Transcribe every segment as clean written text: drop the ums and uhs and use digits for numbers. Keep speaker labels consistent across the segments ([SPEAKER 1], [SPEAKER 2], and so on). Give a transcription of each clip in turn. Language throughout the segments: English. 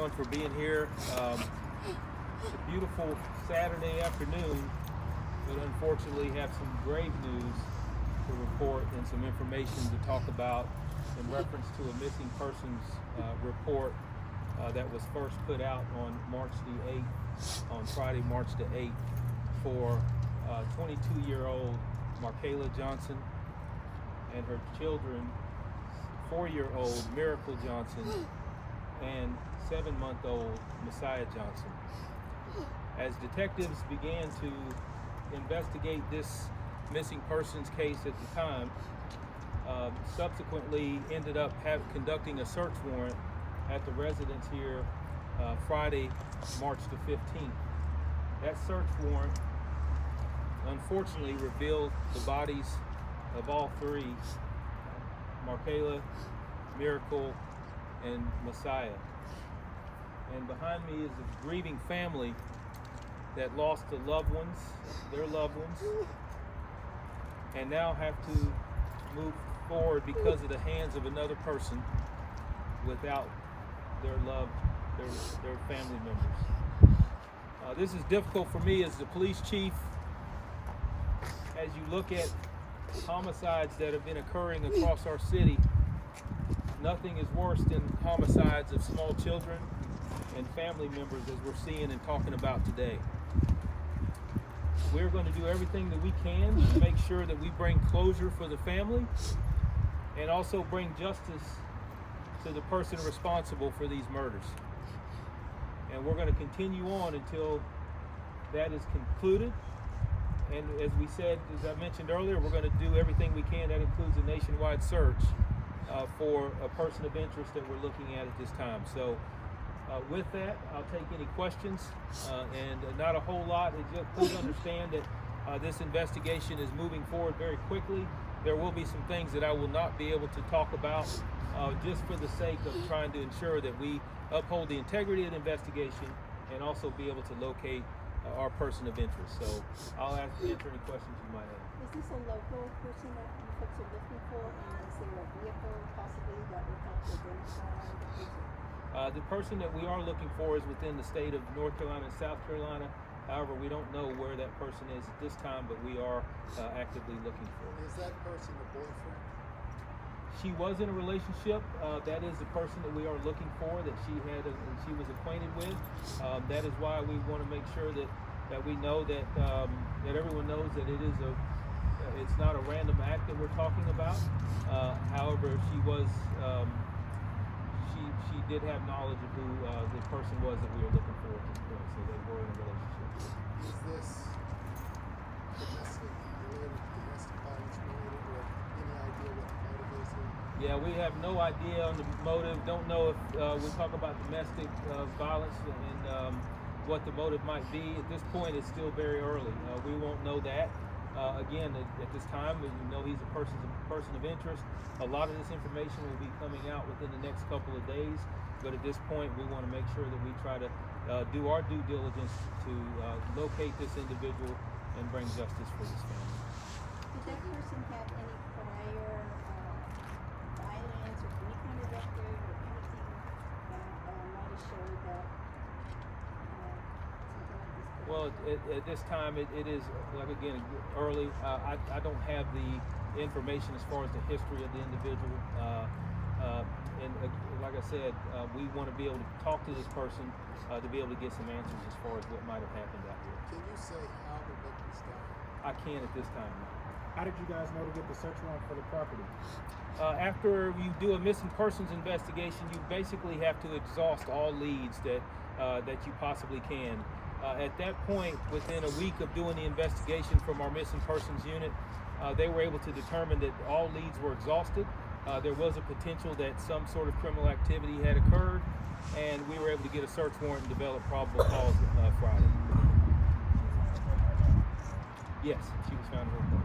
[SPEAKER 1] everyone for being here. It's a beautiful Saturday afternoon, but unfortunately have some grave news to report and some information to talk about in reference to a missing persons report that was first put out on March the 8th, on Friday, March the 8th, for 22-year-old Markayla Johnson and her children, 4-year-old Miracle Johnson and 7-month-old Messiah Johnson. As detectives began to investigate this missing persons case at the time, subsequently ended up conducting a search warrant at the residence here Friday, March the 15th. That search warrant unfortunately revealed the bodies of all three, Markayla, Miracle, and Messiah. And behind me is a grieving family that lost their loved ones, and now have to move forward because of the hands of another person without their family members. This is difficult for me as the police chief. As you look at homicides that have been occurring across our city, nothing is worse than homicides of small children and family members, as we're seeing and talking about today. We're going to do everything that we can to make sure that we bring closure for the family and also bring justice to the person responsible for these murders. And we're going to continue on until that is concluded. And as we said, as I mentioned earlier, we're going to do everything we can. That includes a nationwide search for a person of interest that we're looking at this time. So with that, I'll take any questions, and not a whole lot. Just please understand that this investigation is moving forward very quickly. There will be some things that I will not be able to talk about just for the sake of trying to ensure that we uphold the integrity of the investigation and also be able to locate our person of interest. So I'll answer any questions you might have.
[SPEAKER 2] Is this a local person that you folks are looking for, and is there a vehicle possibly that would help to identify the person?
[SPEAKER 1] The person that we are looking for is within the state of North Carolina and South Carolina. However, we don't know where that person is at this time, but we are actively looking for her.
[SPEAKER 3] Is that person a boyfriend?
[SPEAKER 1] She was in a relationship. That is the person that we are looking for, that she was acquainted with. That is why we want to make sure that we know that everyone knows that it's not a random act that we're talking about. However, she did have knowledge of who the person was that we were looking for at this point. So they were in a relationship.
[SPEAKER 3] Is this domestic violence related, or any idea what the motive is here?
[SPEAKER 1] Yeah, we have no idea on the motive. Don't know if we talk about domestic violence and what the motive might be. At this point, it's still very early. We won't know that. Again, at this time, we know he's a person of interest. A lot of this information will be coming out within the next couple of days. But at this point, we want to make sure that we try to do our due diligence to locate this individual and bring justice for this family.
[SPEAKER 2] Did that person have any prior violence or any kind of record or anything that might have showed that something like this?
[SPEAKER 1] Well, at this time, it is, like, again, early. I don't have the information as far as the history of the individual. And like I said, we want to be able to talk to this person to be able to get some answers as far as what might have happened out here.
[SPEAKER 3] Can you say how the victims died?
[SPEAKER 1] I can't at this time.
[SPEAKER 4] How did you guys know to get the search warrant for the property?
[SPEAKER 1] After you do a missing persons investigation, you basically have to exhaust all leads that you possibly can. At that point, within a week of doing the investigation from our missing persons unit, they were able to determine that all leads were exhausted. There was a potential that some sort of criminal activity had occurred, and we were able to get a search warrant and develop probable cause Friday. Yes, she was found in her car.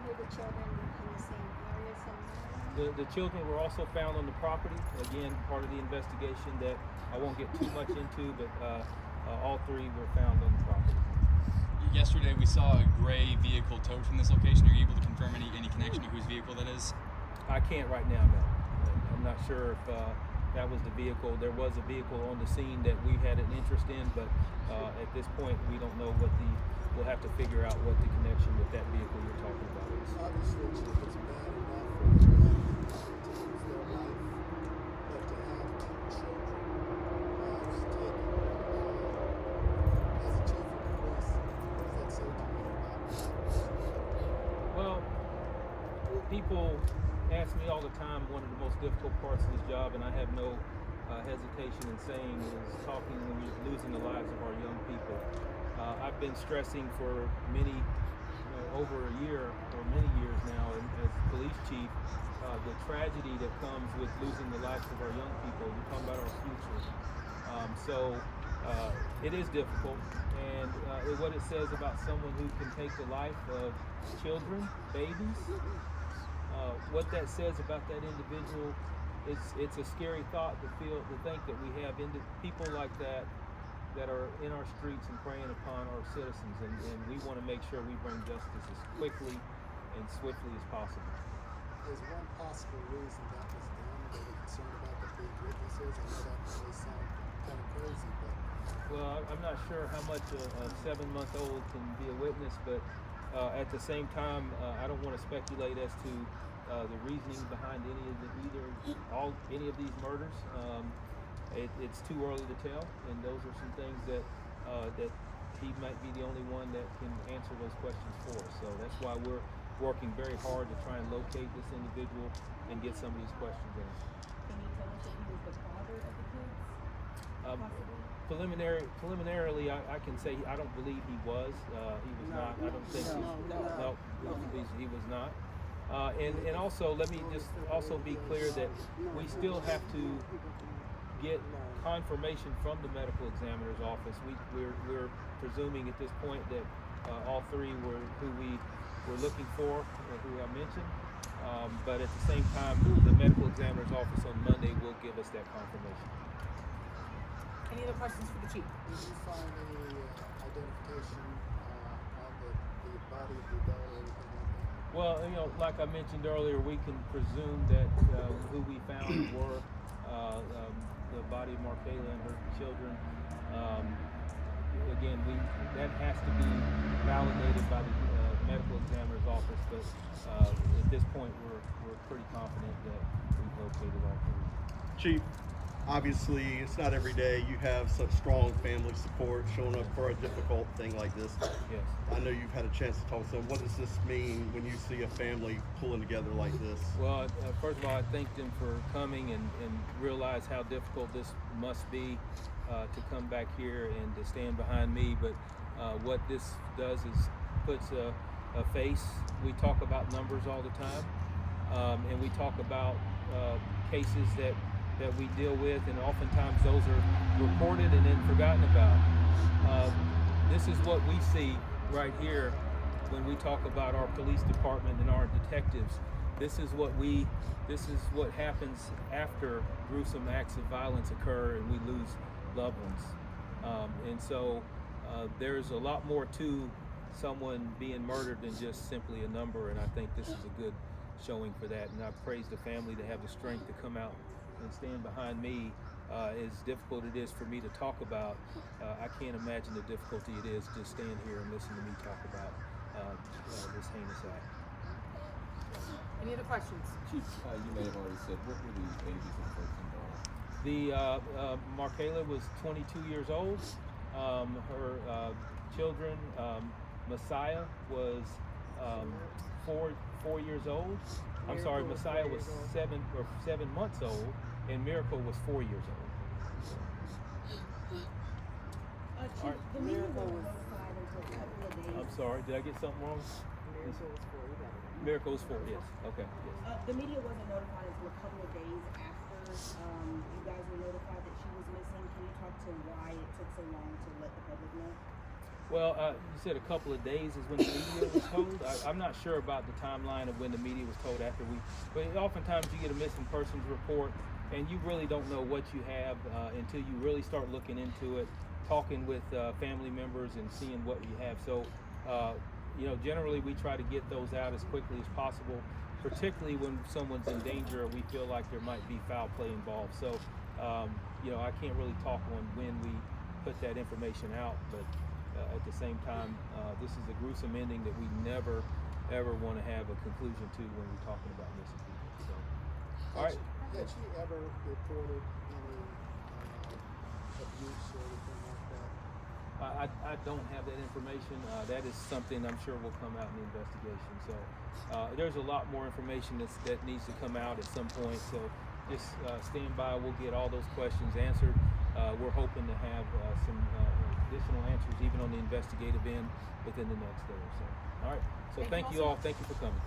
[SPEAKER 2] Were the children in the same area somewhere?
[SPEAKER 1] The children were also found on the property. Again, part of the investigation that I won't get too much into, but all three were found on the property.
[SPEAKER 5] Yesterday we saw a gray vehicle towed from this location. Are you able to confirm any connection to whose vehicle that is?
[SPEAKER 1] I can't right now, no. I'm not sure if that was the vehicle. There was a vehicle on the scene that we had an interest in, but at this point we don't know we'll have to figure out what the connection with that vehicle you're talking about is.
[SPEAKER 3] Obviously, Chief, it's bad enough for them to lose their life, but to have children lives taken. As a chief of police, what does that say to you about that?
[SPEAKER 1] Well, people ask me all the time, one of the most difficult parts of this job, and I have no hesitation in saying, is talking when you're losing the lives of our young people. I've been stressing for over a year or many years now, and as police chief, the tragedy that comes with losing the lives of our young people. We're talking about our future. So it is difficult, and what it says about someone who can take the life of children, babies, what that says about that individual, it's a scary thought to think that we have people like that are in our streets and preying upon our citizens, and we want to make sure we bring justice as quickly and swiftly as possible.
[SPEAKER 3] There's one possible reason that was done. They were concerned about the big witnesses. I know that may sound kind of crazy, but
[SPEAKER 1] Well, I'm not sure how much a 7-month-old can be a witness, but at the same time, I don't want to speculate as to the reasoning behind any of these murders. It's too early to tell, and those are some things that he might be the only one that can answer those questions for us. So that's why we're working very hard to try and locate this individual and get some of these questions answered.
[SPEAKER 2] Can you tell us if he was the father of the kids? Possibly?
[SPEAKER 1] Preliminarily, I can say I don't believe he was. He was not. I don't think he was not. And also, let me just also be clear that we still have to get confirmation from the medical examiner's office. We're presuming at this point that all three were who we were looking for, who I mentioned. But at the same time, the medical examiner's office on Monday will give us that confirmation.
[SPEAKER 6] Any other questions for the chief?
[SPEAKER 3] did you find any identification on the body of the adult or anything like that?
[SPEAKER 1] Well, like I mentioned earlier, we can presume that who we found were the body of Markayla and her children. Again, that has to be validated by the medical examiner's office, but at this point, we're pretty confident that we've located all three.
[SPEAKER 7] Chief, obviously it's not every day you have such strong family support showing up for a difficult thing like this.
[SPEAKER 1] Yes.
[SPEAKER 7] I know you've had a chance to talk to them. What does this mean when you see a family pulling together like this?
[SPEAKER 1] Well, first of all, I thank them for coming and realize how difficult this must be to come back here and to stand behind me. But what this does is puts a face. We talk about numbers all the time, and we talk about cases that we deal with, and oftentimes those are reported and then forgotten about. This is what we see right here when we talk about our police department and our detectives. This is what happens after gruesome acts of violence occur and we lose loved ones. And so there's a lot more to someone being murdered than just simply a number, and I think this is a good showing for that. And I praise the family to have the strength to come out and stand behind me. As difficult it is for me to talk about, I can't imagine the difficulty it is to stand here and listen to me talk about this heinous act.
[SPEAKER 6] Any other questions?
[SPEAKER 8] Chief, you may have already said, what were the ages of the folks involved?
[SPEAKER 1] Markayla was 22 years old. Her children, Messiah was 4 years old. I'm sorry, Messiah was 7 months old, and Miracle was 4 years old.
[SPEAKER 2] Chief, the miracle was notified until a couple of days.
[SPEAKER 1] I'm sorry, did I get something wrong?
[SPEAKER 2] Miracle was 4, you got it.
[SPEAKER 1] Miracle was 4, yes. Okay, yes.
[SPEAKER 2] The media wasn't notified until a couple of days after you guys were notified that she was missing. Can you talk to why it took so long to let the public know?
[SPEAKER 1] Well, you said a couple of days is when the media was told. I'm not sure about the timeline of when the media was told after but oftentimes you get a missing persons report and you really don't know what you have until you really start looking into it, talking with family members and seeing what you have. So, generally we try to get those out as quickly as possible, particularly when someone's in danger or we feel like there might be foul play involved. So You know, I can't really talk on when we put that information out, but at the same time, this is a gruesome ending that we never ever want to have a conclusion to when we're talking about missing people. So, all right.
[SPEAKER 3] Had she ever reported any abuse or anything like that?
[SPEAKER 1] I don't have that information. That is something I'm sure will come out in the investigation. So there's a lot more information that needs to come out at some point. So just stand by. We'll get all those questions answered. We're hoping to have some additional answers even on the investigative end within the next day or so. All right. So thank you all. Thank you for coming.